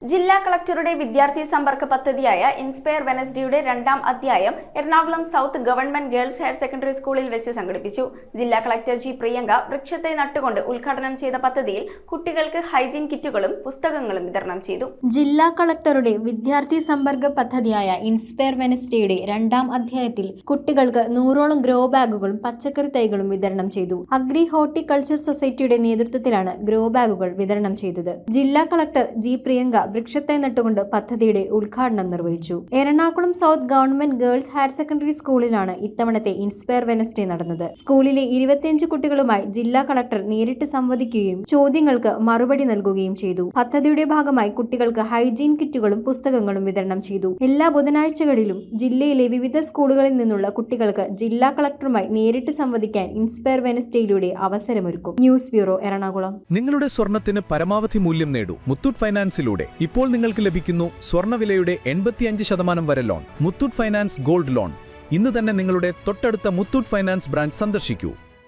ജില്ലാ കളക്ടറുടെ വിദ്യാർത്ഥി സമ്പർക്ക പദ്ധതിയായ ഇൻസ്പയർ വെനസ്ഡേയുടെ രണ്ടാം അധ്യായം Ernakulam south government girls higher secondary സ്കൂളിൽ വെച്ച് സംഘടിപ്പിച്ചു. ജില്ലാ കളക്ടർ ജി പ്രിയങ്ക വൃക്ഷത്തെ നട്ടുകൊണ്ട് ഉദ്ഘാടനം ചെയ്ത പദ്ധതിയിൽ കുട്ടികൾക്ക് ഹൈജീൻ കിറ്റുകളും പുസ്തകങ്ങളും വിതരണം ചെയ്തു. ജില്ലാ കളക്ടറുടെ വിദ്യാർത്ഥി സമ്പർക്ക പദ്ധതിയായ ഇൻസ്പയർ വെനസ്ഡേയുടെ രണ്ടാം അധ്യായത്തിൽ കുട്ടികൾക്ക് 100ഓളം ഗ്രോ ബാഗുകളും പച്ചക്കറി തൈകളും വിതരണം ചെയ്തു. അഗ്രി ഹോർട്ടിക്കൾച്ചർ സൊസൈറ്റിയുടെ നേതൃത്വത്തിലാണ് ഗ്രോ ബാഗുകൾ വിതരണം ചെയ്തത്. ജില്ലാ കളക്ടർ ജി പ്രിയങ്ക വൃക്ഷത്തെ നട്ടുകൊണ്ട് പദ്ധതിയുടെ ഉദ്ഘാടനം നിർവഹിച്ചു. Ernakulam south government girls higher secondary സ്കൂളിലാണ് ഇത്തവണത്തെ ഇൻസ്പയർ വെനസ്ഡേ നടന്നത്. സ്കൂളിലെ 25 കുട്ടികളുമായി ജില്ലാ കളക്ടർ നേരിട്ട് സംവദിക്കുകയും ചോദ്യങ്ങൾക്ക് മറുപടി നൽകുകയും ചെയ്തു. പദ്ധതിയുടെ ഭാഗമായി കുട്ടികൾക്ക് ഹൈജീൻ കിറ്റുകളും പുസ്തകങ്ങളും വിതരണം ചെയ്തു. എല്ലാ ബുധനാഴ്ചകളിലും ജില്ലയിലെ വിവിധ സ്കൂളുകളിൽ നിന്നുള്ള കുട്ടികൾക്ക് ജില്ലാ കളക്ടറുമായി നേരിട്ട് സംവദിക്കാൻ ഇൻസ്പയർ വെനസ്ഡേയിലൂടെ അവസരമൊരുക്കും. News bureau, Ernakulam. നിങ്ങളുടെ സ്വർണത്തിന് പരമാവധി മൂല്യം നേടൂ മുത്തൂറ്റ് ഫൈനാൻസിലൂടെ. ഇപ്പോൾ നിങ്ങൾക്ക് ലഭിക്കുന്നു സ്വർണ്ണവിലയുടെ 85% വരെ loan. Muthoot finance gold loan. ഇന്ന് തന്നെ നിങ്ങളുടെ തൊട്ടടുത്ത മുത്തൂറ്റ് ഫൈനാൻസ് ബ്രാഞ്ച് സന്ദർശിക്കൂ.